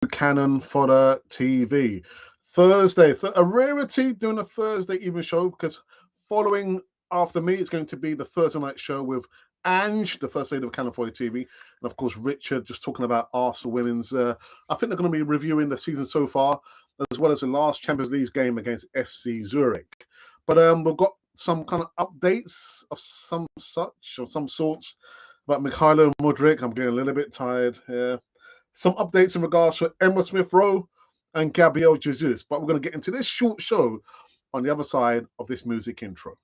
Cannon Fodder TV. Thursday, a rarity doing a Thursday evening show because following after me, it's going to be the Thursday night show with Ange, the first lady of Cannon Fodder TV, and of course Richard, just talking about Arsenal women's. I think they're going to be reviewing the season so far, as well as the last Champions League game against FC Zurich. But we've got some kind of updates of some sorts about Mykhaylo Mudryk. I'm getting a little bit tired here. Some updates in regards to Emma Smith Rowe and Gabriel Jesus. But we're going to get into this short show on the other side of this music intro.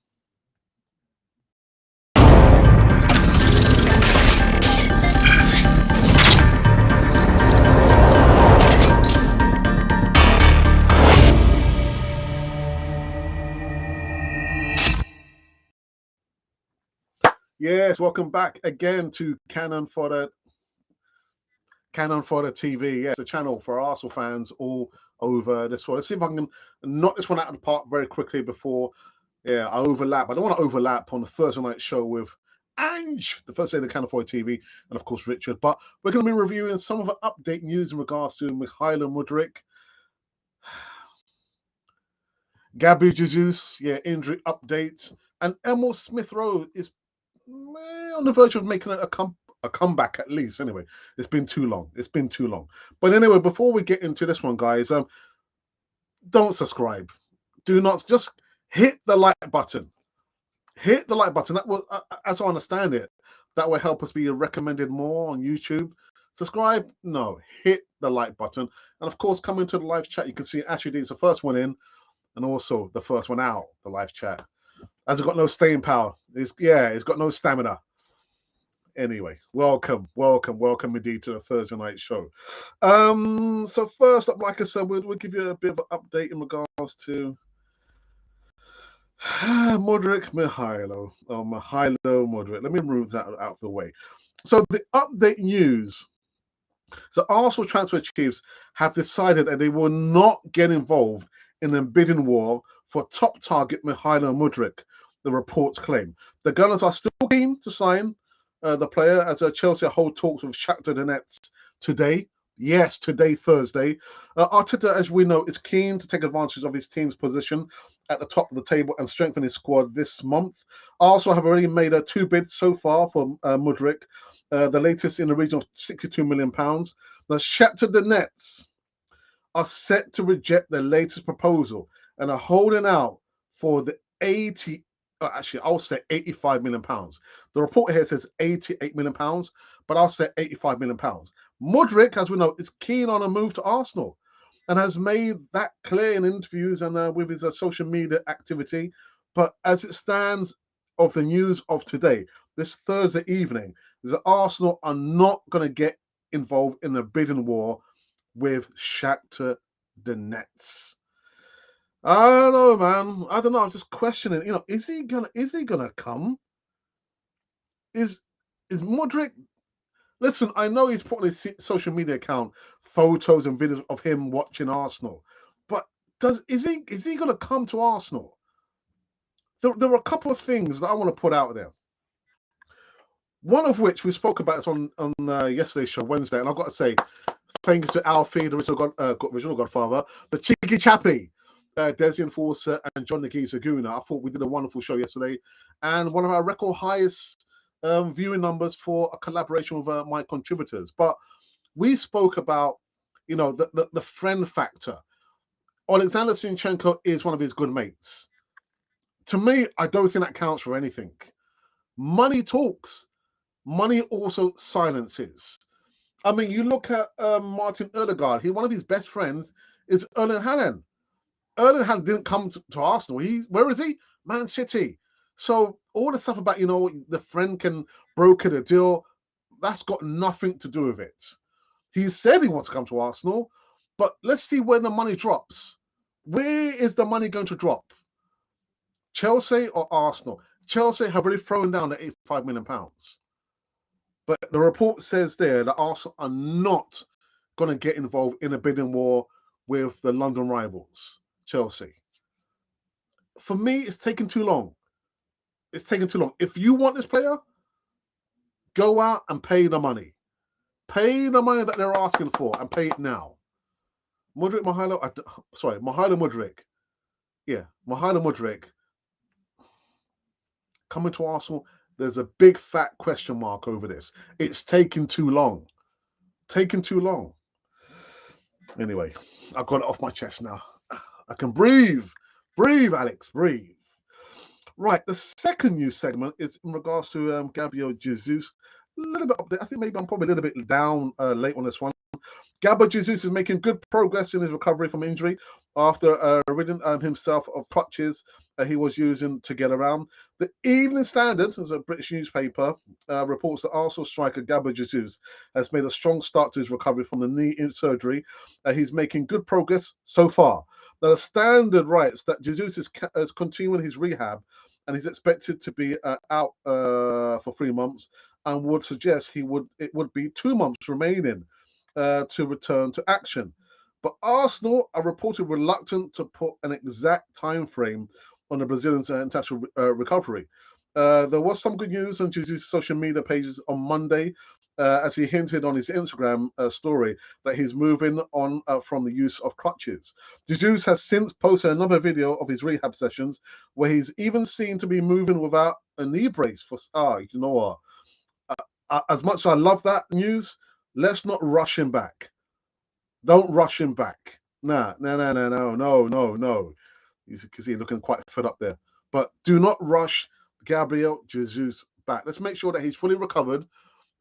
Yes, welcome back again to Cannon Fodder TV. Yes, the channel for Arsenal fans all over this one. Let's see if I can knock this one out of the park very quickly before I overlap. I don't want to overlap on the Thursday night show with Ange, the first day of the Cannon Fodder TV, and of course Richard. But we're going to be reviewing some of the update news in regards to Mykhaylo Mudryk, Gabriel Jesus, injury update, and Emma Smith Rowe is on the verge of making a comeback at least. Anyway, it's been too long. But anyway, before we get into this one, guys, don't subscribe. Do not, just hit the like button. Hit the like button. That will, as I understand it, that will help us be recommended more on YouTube. Subscribe? No. Hit the like button. And of course, come into the live chat. You can see Ashley is the first one in and also the first one out, the live chat. Has it got no staying power? It's got no stamina. Anyway, welcome indeed to the Thursday night show. So first up, like I said, we'll give you a bit of an update in regards to Mykhaylo Mudryk. Let me move that out of the way. So the update news. So Arsenal transfer chiefs have decided that they will not get involved in the bidding war for top target Mykhaylo Mudryk, the reports claim. The Gunners are still keen to sign the player, as Chelsea hold talks with Shakhtar Donetsk today. Yes, today, Thursday. Arteta, as we know, is keen to take advantage of his team's position at the top of the table and strengthen his squad this month. Arsenal have already made 2 bids so far for Mudryk, the latest in the region of £62 million. The Shakhtar Donetsk are set to reject the latest proposal and are holding out for the I'll say £85 million. The report here says £88 million, but I'll say £85 million. Mudryk, as we know, is keen on a move to Arsenal and has made that clear in interviews and with his social media activity. But as it stands of the news of today, this Thursday evening, is that Arsenal are not going to get involved in a bidding war with Shakhtar Donetsk. I don't know, man. I don't know. I'm just questioning. Is he gonna come? Is Mudryk? Listen, I know he's put on his social media account photos and videos of him watching Arsenal, but is he gonna come to Arsenal? There are a couple of things that I want to put out there. One of which we spoke about on yesterday's show, Wednesday, and I've got to say, thank you to Alfie, the original Godfather, the Cheeky Chappie. Desi Enforcer and John Nagee Zaguna. I thought we did a wonderful show yesterday, and one of our record highest viewing numbers for a collaboration with my contributors. But we spoke about, the friend factor. Alexander Zinchenko is one of his good mates. To me, I don't think that counts for anything. Money talks. Money also silences. I mean, you look at Martin Ødegaard. One of his best friends is Erling Haaland. Erling Haaland didn't come to Arsenal. Where is he? Man City. So all the stuff about, the friend can broker the deal, that's got nothing to do with it. He said he wants to come to Arsenal, but let's see where the money drops. Where is the money going to drop? Chelsea or Arsenal? Chelsea have already thrown down the £85 million. But the report says there that Arsenal are not going to get involved in a bidding war with the London rivals, Chelsea. For me, it's taken too long. If you want this player, go out and pay the money. Pay the money that they're asking for and pay it now. Mykhaylo Mudryk. Yeah, Mykhaylo Mudryk coming to Arsenal. There's a big fat question mark over this. It's taking too long. Taking too long. Anyway, I got it off my chest now. I can breathe. Breathe, Alex, breathe. Right, the second news segment is in regards to Gabriel Jesus. A little bit update. I think maybe I'm probably a little bit down late on this one. Gabriel Jesus is making good progress in his recovery from injury after ridding himself of crutches he was using to get around. The Evening Standard, as a British newspaper, reports that Arsenal striker Gabriel Jesus has made a strong start to his recovery from the knee surgery. He's making good progress so far. Now, the Standard writes that Jesus is continuing his rehab and he's expected to be out for 3 months, and would suggest it would be 2 months remaining to return to action. But Arsenal are reported reluctant to put an exact time frame on the Brazilian's international recovery. There was some good news on Jesus' social media pages on Monday, as he hinted on his Instagram story that he's moving on from the use of crutches. Jesus has since posted another video of his rehab sessions where he's even seen to be moving without a knee brace. You know what? As much as I love that news, let's not rush him back. Don't rush him back. No. You can see he's looking quite fed up there. But do not rush Gabriel Jesus back. Let's make sure that he's fully recovered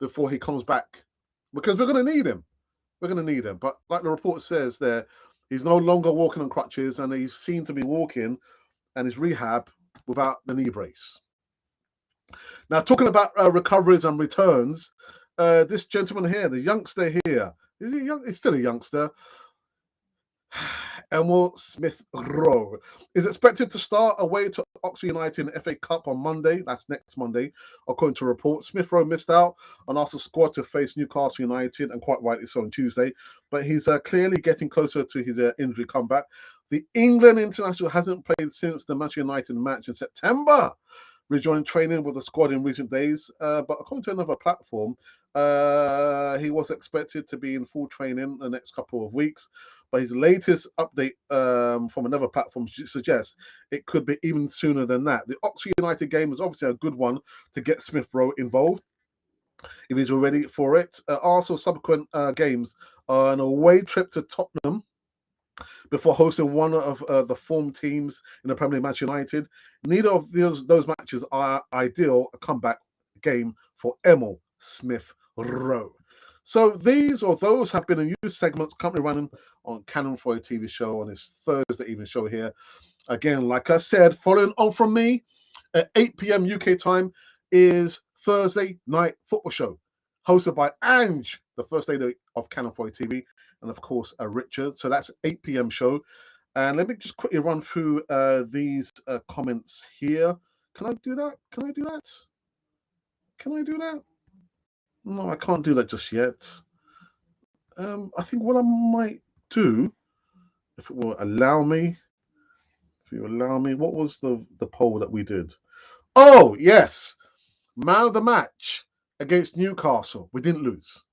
before he comes back, because we're going to need him. We're going to need him. But like the report says there, he's no longer walking on crutches, and he's seen to be walking and his rehab without the knee brace. Now, talking about recoveries and returns, this gentleman here, the youngster here, is he young? He's still a youngster. Emil Smith Rowe is expected to start away to Oxford United in the FA Cup on Monday. That's next Monday, according to reports. Smith Rowe missed out on Arsenal's squad to face Newcastle United, and quite rightly so, on Tuesday. But he's clearly getting closer to his injury comeback. The England international hasn't played since the Manchester United match in September, rejoining training with the squad in recent days. But according to another platform, he was expected to be in full training the next couple of weeks. But his latest update from another platform suggests it could be even sooner than that. The Oxford United game is obviously a good one to get Smith Rowe involved if he's ready for it. Arsenal subsequent games are an away trip to Tottenham before hosting one of the form teams in the Premier League, Manchester United. Neither of those matches are ideal a comeback game for Emil Smith Rowe. So those have been the news segments currently running on Canon for a TV show on this Thursday evening show here. Again, like I said, following on from me at 8 p.m. UK time is Thursday Night Football Show, hosted by Ange, the first lady of Canon for a TV, and of course Richard. So that's 8 p.m. show. And let me just quickly run through these comments here. Can I do that? Can I do that? Can I do that? No, I can't do that just yet. I think what I might do, if it will allow me, what was the poll that we did? Oh, yes. Man of the match against Newcastle. We didn't lose.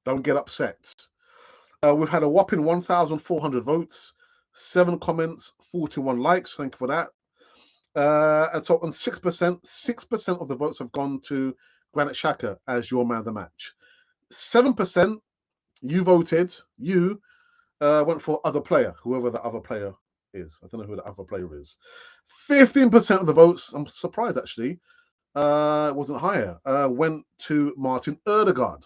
Don't get upset. We've had a whopping 1,400 votes, 7 comments, 41 likes. Thank you for that. And so on 6% of the votes have gone to Granit Xhaka as your man of the match. 7% you voted, went for other player, whoever the other player is. I don't know who the other player is. 15% of the votes, I'm surprised actually, it wasn't higher, went to Martin Ødegaard.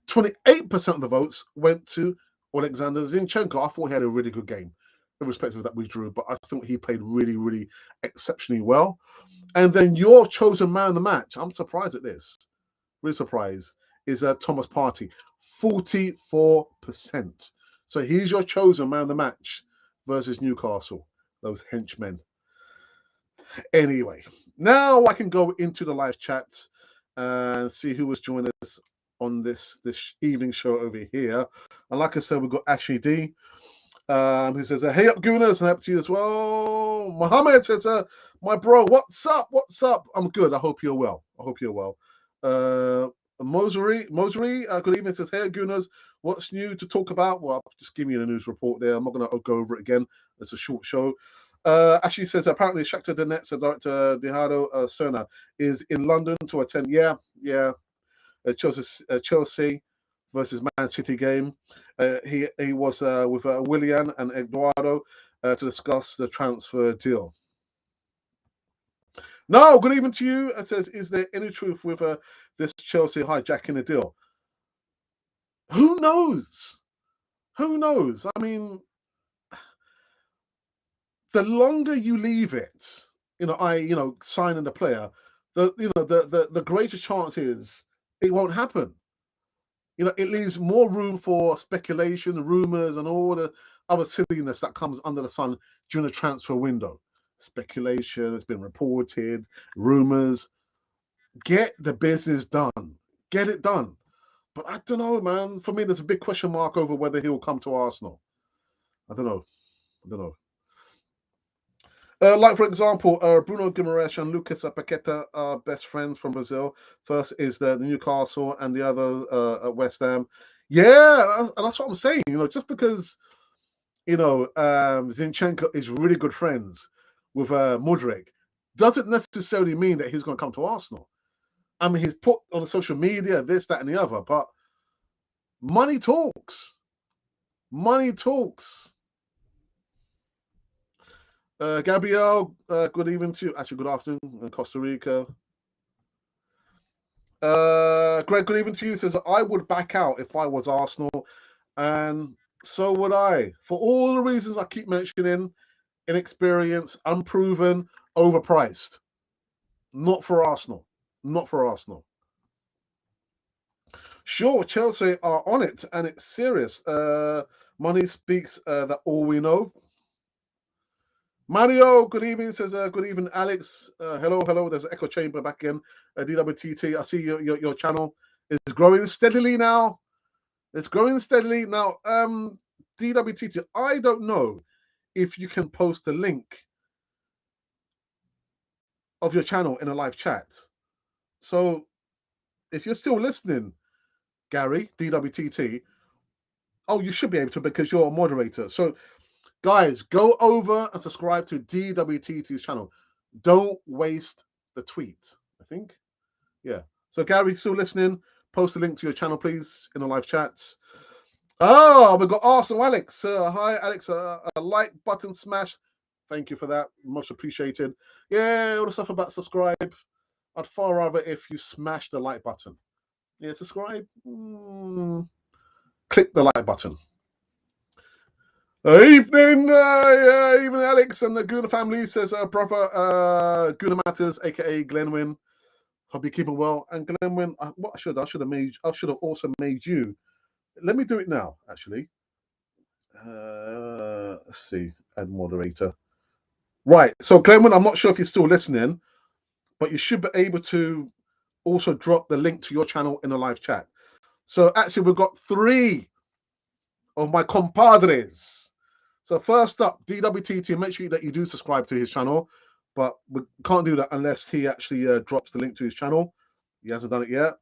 28% of the votes went to Alexander Zinchenko. I thought he had a really good game, irrespective of that we drew, but I think he played really, really exceptionally well. And then your chosen man of the match, I'm surprised at this, really surprised, is Thomas Partey, 44%. So he's your chosen man of the match versus Newcastle, those henchmen. Anyway, now I can go into the live chat and see who was joining us on this evening show over here. And like I said, we've got Ashley D, who says, hey up Gooners, and up to you as well. Mohammed says, my bro, what's up? I'm good. I hope you're well. Mosery, good evening, says, hey, Gooners, what's new to talk about? Well, I'll just give you the news report there. I'm not going to go over it again. It's a short show. Ashley says, apparently Shakhtar Donetsk director Dihado Serna is in London to attend. Yeah. Chelsea versus Man City game. He was with Willian and Eduardo to discuss the transfer deal. No, good evening to you. It says, is there any truth with this Chelsea hijacking the deal? Who knows? Who knows? I mean, the longer you leave it, signing the player, the greater chance is it won't happen. It leaves more room for speculation, rumors, and all the other silliness that comes under the sun during the transfer window. Speculation has been reported, rumors. Get the business done. Get it done. But I don't know, man. For me, there's a big question mark over whether he will come to Arsenal. I don't know. Like, for example, Bruno Guimaraes and Lucas Paqueta are best friends from Brazil. First is the Newcastle and the other at West Ham. Yeah, and that's what I'm saying. Just because, Zinchenko is really good friends with Mudryk doesn't necessarily mean that he's going to come to Arsenal. I mean, he's put on the social media this, that, and the other, but money talks. Money talks. Gabriel, good evening to you. Actually, good afternoon in Costa Rica. Greg, good evening to you. Says, I would back out if I was Arsenal, and so would I. For all the reasons I keep mentioning, inexperienced, unproven, overpriced. Not for Arsenal. Not for Arsenal. Sure, Chelsea are on it, and it's serious. Money speaks that all we know. Mario, good evening, says, good evening, Alex. Hello. There's an echo chamber back in. DWTT, I see your channel is growing steadily now. It's growing steadily now. DWTT, I don't know if you can post the link of your channel in a live chat. So if you're still listening, Gary, DWTT, oh, you should be able to because you're a moderator. So guys, go over and subscribe to DWTT's channel. Don't waste the tweet, I think. Yeah. So Gary, still listening, post a link to your channel, please, in the live chats. Oh, we've got Arsenal Alex. Hi, Alex. A like button smash. Thank you for that. Much appreciated. Yeah, all the stuff about subscribe. I'd far rather if you smash the like button. Yeah, subscribe. Click the like button. Evening, Alex and the Gooner family, says brother Gooner Matters, aka Glenwyn. Hope you're keeping well. And Glenwyn, what I should have also made you. Let me do it now, actually. Let's see, add moderator. Right, so Glenwyn, I'm not sure if you're still listening, but you should be able to also drop the link to your channel in the live chat. So actually, we've got 3 of my compadres. So first up, DWTT, make sure that you do subscribe to his channel, but we can't do that unless he actually drops the link to his channel. He hasn't done it yet.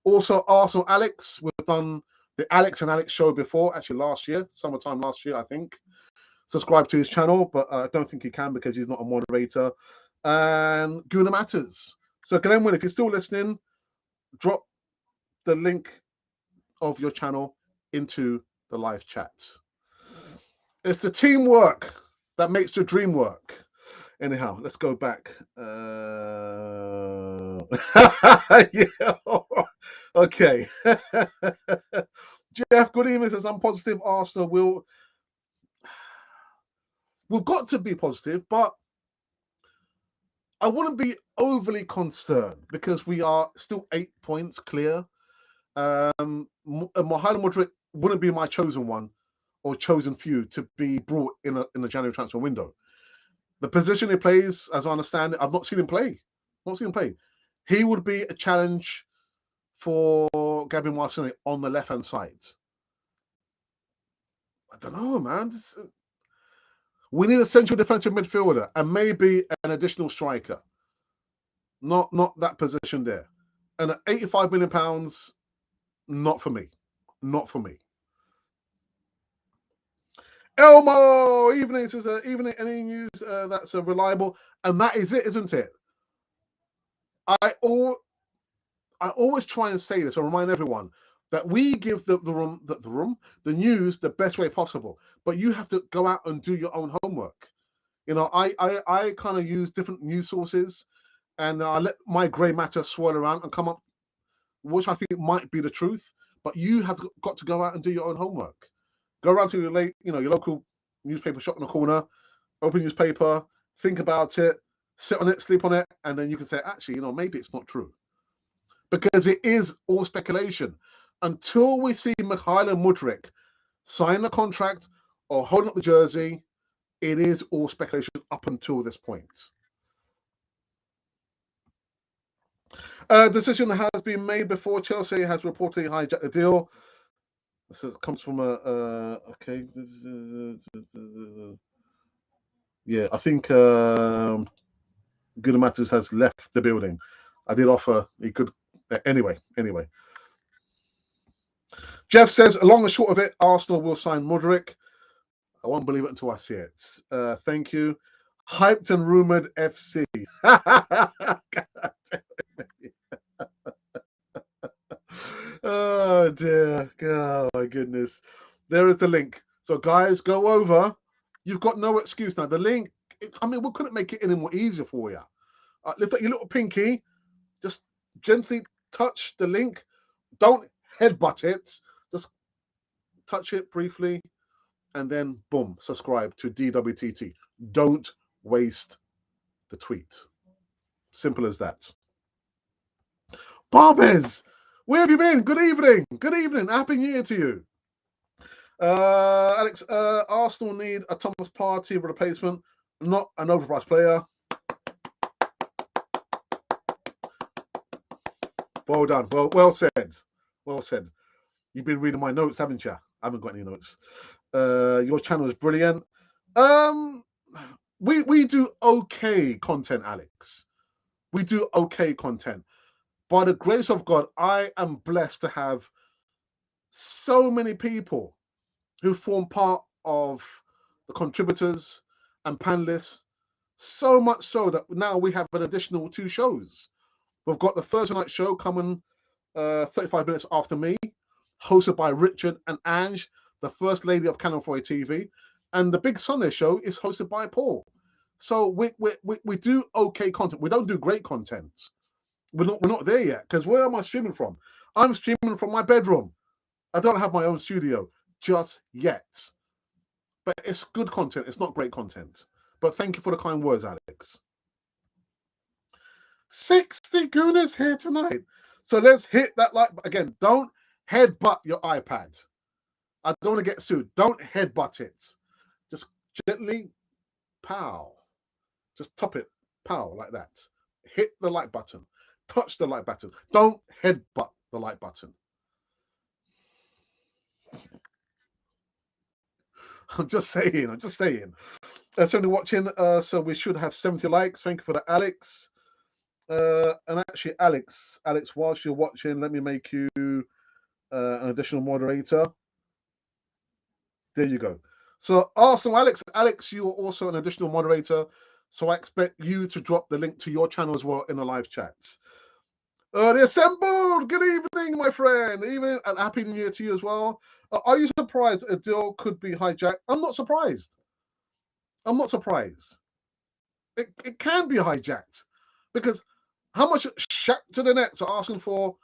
Also, Arsenal Alex, we've done the Alex and Alex show before, actually last year, summertime last year, I think. Subscribe to his channel, but I don't think he can because he's not a moderator. And Gooner Matters. So Glenwyn, if you're still listening, drop the link of your channel into the live chat. It's the teamwork that makes the dream work. Anyhow, let's go back. Yeah. Okay. Jeff, good evening. Says, I'm positive Arsenal will. We've got to be positive, but I wouldn't be overly concerned because we are still 8 points clear. Mykhaylo Mudryk wouldn't be my chosen one or chosen few to be brought in the January transfer window. The position he plays, as I understand it, I've not seen him play. He would be a challenge for Gabriel Jesus on the left-hand side. I don't know, man. We need a central defensive midfielder and maybe an additional striker. Not that position there. And at £85 million, not for me. Not for me. Elmo, evening says, evening, any news that's reliable? And that is it, isn't it? I always try and say this, or remind everyone that we give the news the best way possible, but you have to go out and do your own homework. You know, I kind of use different news sources, and I let my grey matter swirl around and come up, which I think might be the truth. But you have got to go out and do your own homework. Go around to your local newspaper shop in the corner, open newspaper, think about it, sit on it, sleep on it, and then you can say, actually, maybe it's not true. Because it is all speculation. Until we see Mykhaylo Mudryk sign the contract or holding up the jersey, it is all speculation up until this point. Decision has been made before Chelsea has reportedly hijacked the deal. So it comes from okay. Yeah, I think Good Matters has left the building. I did offer he could. Anyway. Jeff says, along the short of it, Arsenal will sign Mudryk. I won't believe it until I see it. Thank you. Hyped and rumoured FC. Oh dear. Oh my goodness. There is the link. So guys, go over. You've got no excuse now. The link, I mean, we couldn't make it any more easier for you. Lift up your little pinky. Just gently touch the link. Don't headbutt it. Just touch it briefly. And then, boom, subscribe to DWTT. Don't waste the tweet. Simple as that. Barbez, where have you been? Good evening. Good evening. Happy New Year to you. Alex, Arsenal need a Thomas Partey replacement, not an overpriced player. Well done. Well said. Well said. You've been reading my notes, haven't you? I haven't got any notes. Your channel is brilliant. We do okay content, Alex. We do okay content. By the grace of God, I am blessed to have so many people who form part of the contributors and panelists, so much so that now we have an additional 2 shows. We've got the Thursday night show coming 35 minutes after me, hosted by Richard and Ange, the First Lady of Canon 4 TV, and the Big Sunday show is hosted by Paul. So we do okay content. We don't do great content. We're not there yet, because where am I streaming from? I'm streaming from my bedroom. I don't have my own studio just yet. But it's good content. It's not great content. But thank you for the kind words, Alex. 60 Gooners here tonight. So let's hit that like again. Don't headbutt your iPad. I don't want to get sued. Don't headbutt it. Just gently, pow. Just top it, pow, like that. Hit the like button. Touch the like button. Don't headbutt the like button. I'm just saying. Somebody watching, so we should have 70 likes. Thank you for that, Alex. And actually, Alex, whilst you're watching, let me make you an additional moderator. There you go. So, awesome, Alex, you are also an additional moderator. So I expect you to drop the link to your channel as well in the live chats. The assembled. Good evening, my friend. Evening, and happy New Year to you as well. Are you surprised a deal could be hijacked? I'm not surprised. It can be hijacked because how much Shakhtar Donetsk are asking for?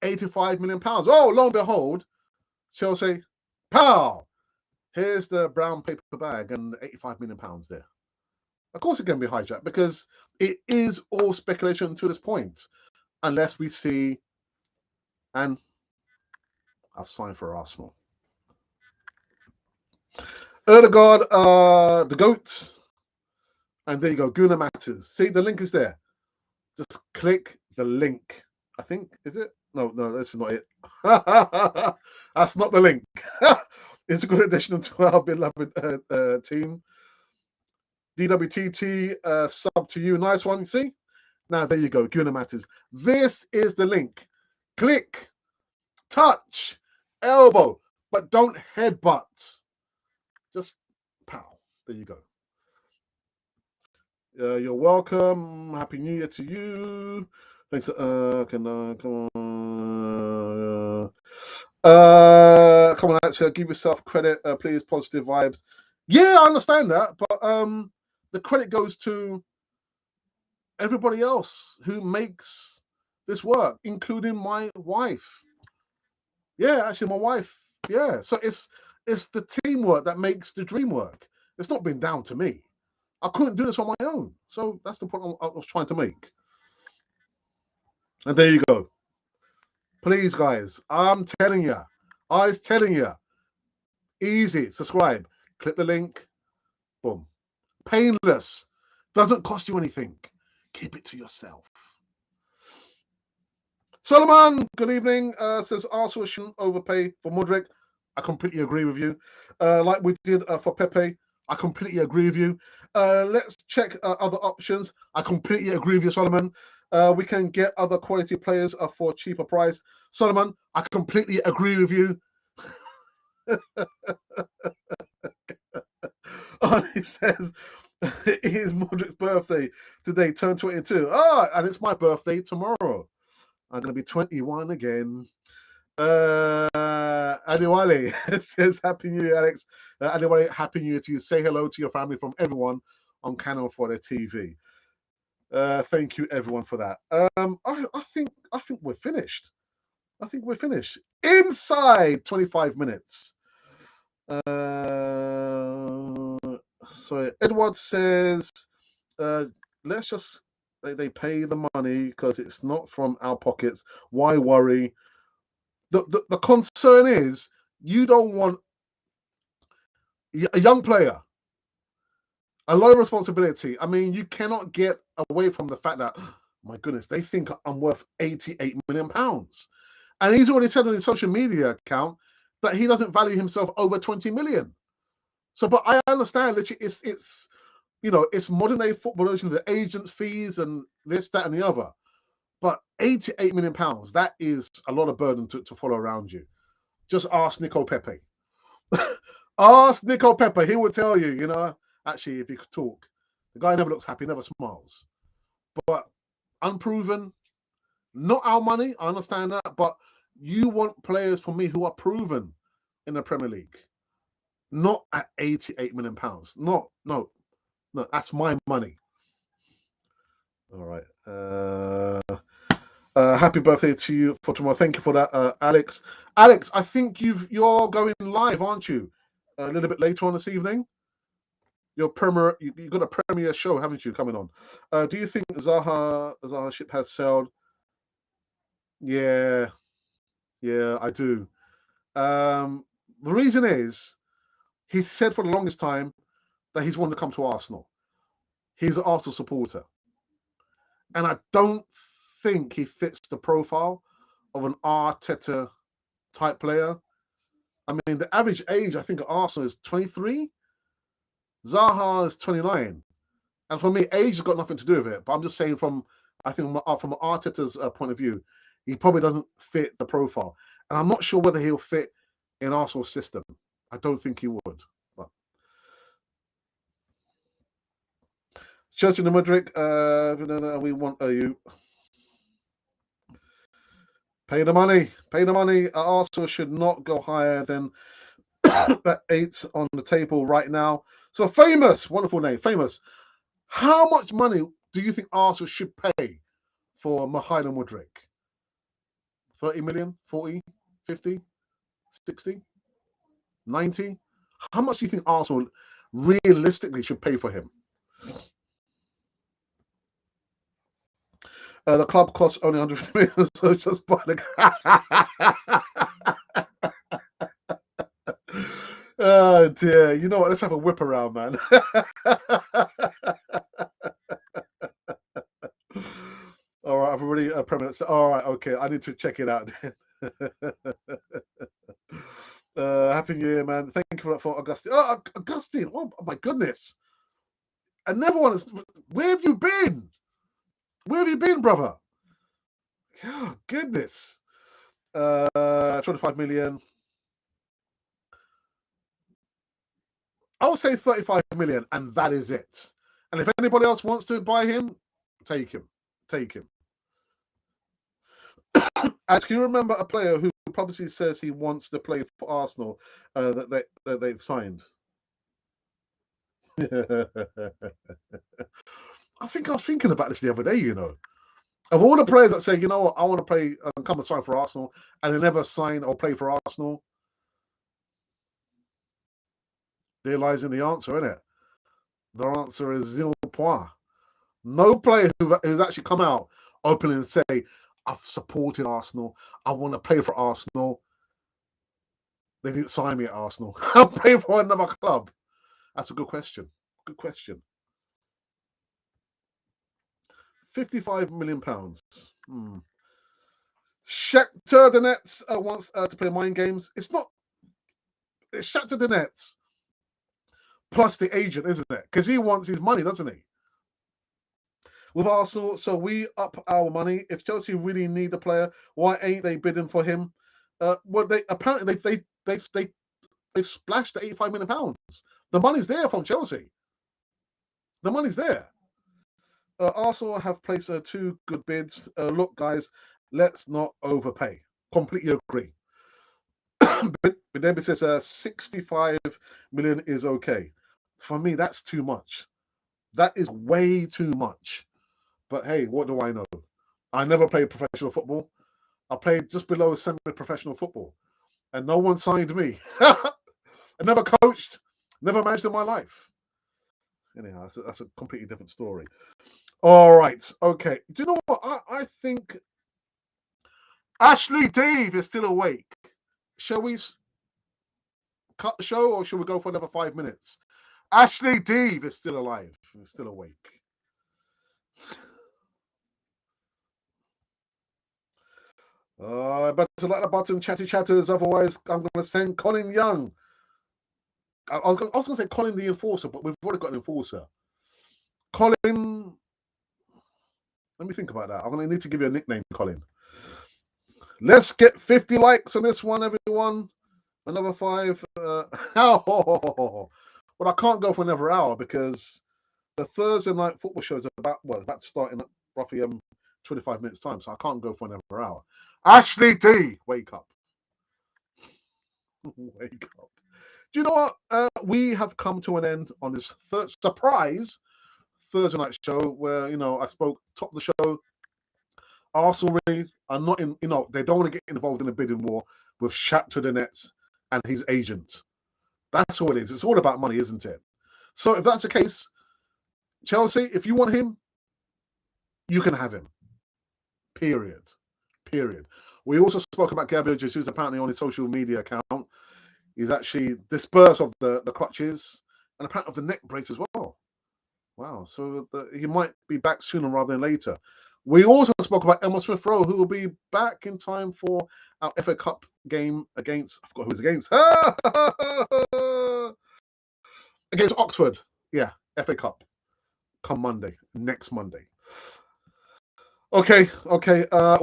£85 million. Oh, lo and behold, Chelsea, pow! Here's the brown paper bag and £85 million there. Of course it can be hijacked because it is all speculation to this point. Unless we see, and I've signed for Arsenal. Erdegaard, the GOAT. And there you go, Guna Matters. See, the link is there. Just click the link. I think, is it? No, this is not it. That's not the link. It's a good addition to our beloved team. DWTT, sub to you. Nice one. See? Now, there you go. Gunnar Matters. This is the link. Click, touch, elbow, but don't headbutt. Just pow. There you go. You're welcome. Happy New Year to you. Thanks. Come on, Alex. Give yourself credit, please. Positive vibes. Yeah, I understand that, but the credit goes to everybody else who makes this work, including my wife. Yeah, actually, my wife. Yeah, so it's the teamwork that makes the dream work. It's not been down to me. I couldn't do this on my own. So that's the point I was trying to make. And there you go. Please, guys, I'm telling you. I was telling you. Easy. Subscribe. Click the link. Boom. Painless. Doesn't cost you anything. Keep it to yourself. Solomon, good evening. Says Arsenal shouldn't overpay for Mudryk. I completely agree with you. Like we did for Pepe. I completely agree with you. Let's check other options. I completely agree with you, Solomon. We can get other quality players for a cheaper price. Solomon, I completely agree with you. He says, it is Mudryk's birthday today, turn 22. Oh, and it's my birthday tomorrow. I'm going to be 21 again. Adiwale says, Happy New Year, Alex. Adiwale, Happy New Year to you. Say hello to your family from everyone on Canal for their TV. Thank you, everyone, for that. I think we're finished. I think we're finished. Inside 25 minutes. So Edward says, let's just they pay the money because it's not from our pockets. Why worry? The concern is you don't want a young player, a low responsibility. I mean, you cannot get away from the fact that, oh, my goodness, they think I'm worth £88 million. And he's already said on his social media account that he doesn't value himself over 20 million. So, but I understand that it's it's modern day footballers, the agents' fees and this, that, and the other. But £88 million, that is a lot of burden to follow around you. Just ask Nico Pepe. Ask Nico Pepe. He will tell you, actually, if you could talk. The guy never looks happy, never smiles. But unproven, not our money, I understand that. But you want players for me who are proven in the Premier League. Not at £88 million. No, that's my money. All right. Happy birthday to you for tomorrow. Thank you for that, Alex. Alex, I think you're going live, aren't you? A little bit later on this evening. Your premier, you got a premiere show, haven't you, coming on? Do you think Zaha ship has sailed? Yeah, I do. The reason is he said for the longest time that he's wanted to come to Arsenal. He's an Arsenal supporter. And I don't think he fits the profile of an Arteta type player. I mean, the average age, I think, at Arsenal is 23. Zaha is 29. And for me, age has got nothing to do with it. But I'm just saying from Arteta's point of view, he probably doesn't fit the profile. And I'm not sure whether he'll fit in Arsenal's system. I don't think he would. But Chelsea and Mudryk, we want you. Pay the money. Pay the money. Arsenal should not go higher than that 8 on the table right now. So Famous, wonderful name, Famous. How much money do you think Arsenal should pay for Mykhaylo Mudryk? 30 million, 40, 50, 60, 90? How much do you think Arsenal realistically should pay for him? The club costs only 150 million, so just buy the Oh dear, you know what? Let's have a whip around, man. All right, I've already permanent. All right, okay, I need to check it out then. Happy New Year, man. Thank you for Augustine. Oh, Augustine, oh my goodness. I never want to. Where have you been? Where have you been, brother? Oh, goodness. 25 million. I'll say 35 million, and that is it. And if anybody else wants to buy him, take him. Take him. As can you remember a player who publicly says he wants to play for Arsenal that they've signed? I think I was thinking about this the other day, you know. Of all the players that say, you know what, I want to play and come and sign for Arsenal, and they never sign or play for Arsenal, there lies in the answer, isn't it? The answer is 0 point. No player who's actually come out openly and say, I've supported Arsenal, I want to play for Arsenal. They didn't sign me at Arsenal. I'll play for another club. That's a good question. Good question. £55 million. Shakhtar Donetsk wants to play mind games. It's Shakhtar Donetsk plus the agent, isn't it? Because he wants his money, doesn't he? With Arsenal, so we up our money. If Chelsea really need the player, why ain't they bidding for him? Well, they apparently they've splashed the £85 million. The money's there from Chelsea. The money's there. Arsenal have placed 2 good bids. Look, guys, let's not overpay. Completely agree. But David says 65 million is okay. For me, that's too much. That is way too much. But hey, what do I know? I never played professional football. I played just below semi-professional football, and no one signed me. I never coached, never managed in my life. Anyhow, that's a completely different story. All right, okay. Do you know what? I think Ashley Dave is still awake. Shall we cut the show, or shall we go for another 5 minutes? Ashley Dave is still alive. He's still awake. I better like the button, chatty chatters. Otherwise, I'm going to send Colin Young. I was going to say Colin the Enforcer, but we've already got an Enforcer. Colin. Let me think about that. I'm going to need to give you a nickname, Colin. Let's get 50 likes on this one, everyone. Another 5. Well, I can't go for another hour because the Thursday night football show is about to start in roughly 25 minutes time, so I can't go for another hour. Ashley D, wake up. Wake up. Do you know what? We have come to an end on this surprise Thursday night show where, you know, I spoke top of the show. Arsenal really are not in, you know, they don't want to get involved in a bidding war with Shakhtar Donetsk and his agent. That's all it is. It's all about money, isn't it? So if that's the case, Chelsea, if you want him, you can have him. Period. We also spoke about Gabriel Jesus, apparently on his social media account. He's actually dispersed of the crutches and apparently of the neck brace as well. Wow, so he might be back sooner rather than later. We also spoke about Emil Smith Rowe, who will be back in time for our FA Cup game against, I forgot who was against. Against Oxford. Yeah, FA Cup. Come Monday, next Monday. Okay.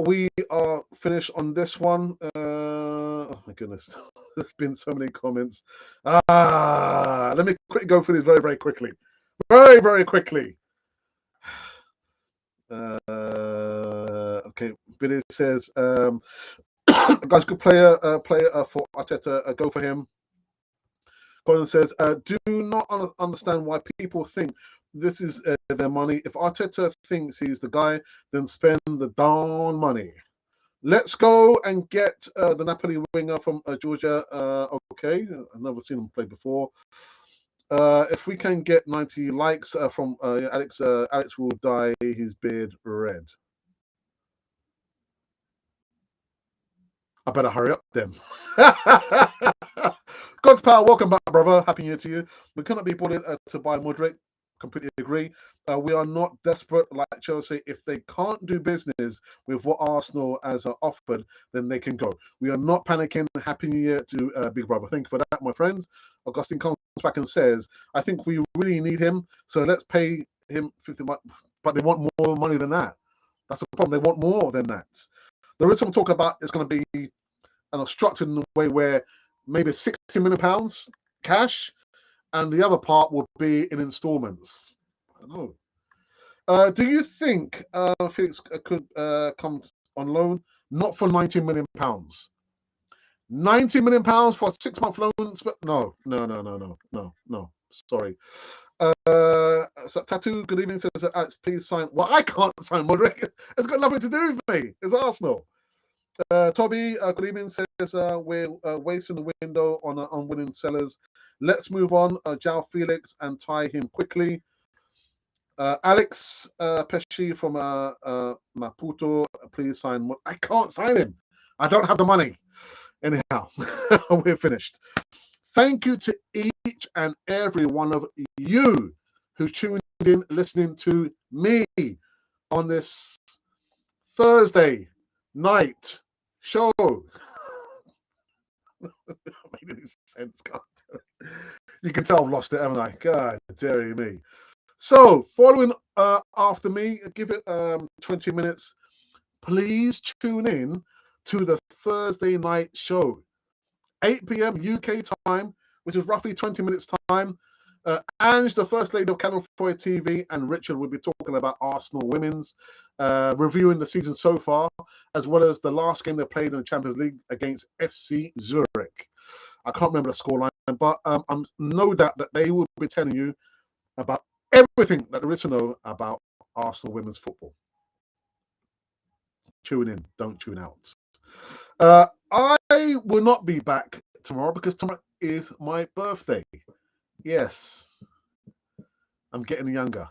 We are finished on this one. Oh my goodness, there's been so many comments. Let me quickly go through this very, very quickly. Very, very quickly. Okay, Billy says, guys, good player for Arteta. Go for him. Colin says, do not understand why people think this is their money. If Arteta thinks he's the guy, then spend the darn money. Let's go and get the Napoli winger from Georgia. Okay, I've never seen him play before. If we can get 90 likes from Alex, Alex will dye his beard red. I better hurry up then. God's power, welcome back, brother. Happy New Year to you. We cannot be bullied to buy Mudryk. Completely agree. We are not desperate like Chelsea. If they can't do business with what Arsenal has offered, then they can go. We are not panicking. Happy New Year to Big Brother. Thank you for that, my friends. Augustine comes back and says, I think we really need him, so let's pay him 50 much, but they want more money than that. That's the problem. They want more than that. There is some talk about it's going to be structured in a way where maybe £60 million cash, and the other part would be in installments. I don't know. Do you think Felix could come on loan? Not for £90 million. £90 million for a 6-month loan? No. Sorry. So Tattoo, good evening, says Alex, please sign. Well, I can't sign Mudryk. It's got nothing to do with me. It's Arsenal. Toby, good evening, says we're wasting the window on unwilling sellers. Let's move on. João Felix and tie him quickly. Alex Pesci from Maputo, please sign. I can't sign him. I don't have the money. Anyhow, we're finished. Thank you to each and every one of you who tuned in, listening to me on this Thursday night show. Made any sense? God, you can tell I've lost it, haven't I? God, dearie me. So, following after me, give it 20 minutes. Please tune in to the Thursday night show, 8 p.m. UK time, which is roughly 20 minutes time. Ange, the First Lady of Canal 4 TV, and Richard will be talking about Arsenal women's, reviewing the season so far, as well as the last game they played in the Champions League against FC Zurich. I can't remember the scoreline, but I'm no doubt that they will be telling you about everything that there is to know about Arsenal women's football. Tune in, don't tune out. I will not be back tomorrow because tomorrow is my birthday. Yes, I'm getting younger.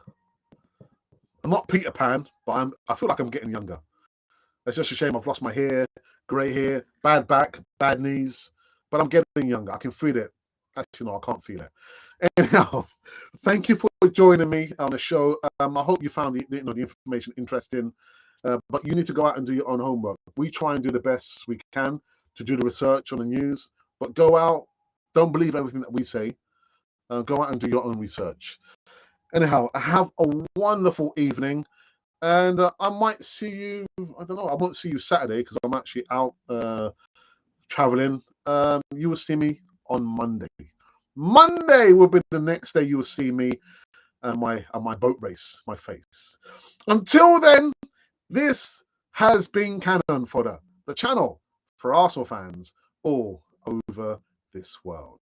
I'm not Peter Pan, but I feel like I'm getting younger. It's just a shame I've lost my hair, grey hair, bad back, bad knees, but I'm getting younger. I can feel it. Actually, no, I can't feel it. Anyhow, thank you for joining me on the show. I hope you found the information interesting. But you need to go out and do your own homework. We try and do the best we can to do the research on the news, but go out, don't believe everything that we say. Go out and do your own research. Anyhow, have a wonderful evening, and I might see you, I don't know, I won't see you Saturday because I'm actually out traveling. You will see me on Monday. Monday will be the next day you will see me at my boat race, my face. Until then, this has been Cannon Fodder, the channel for Arsenal fans all over this world.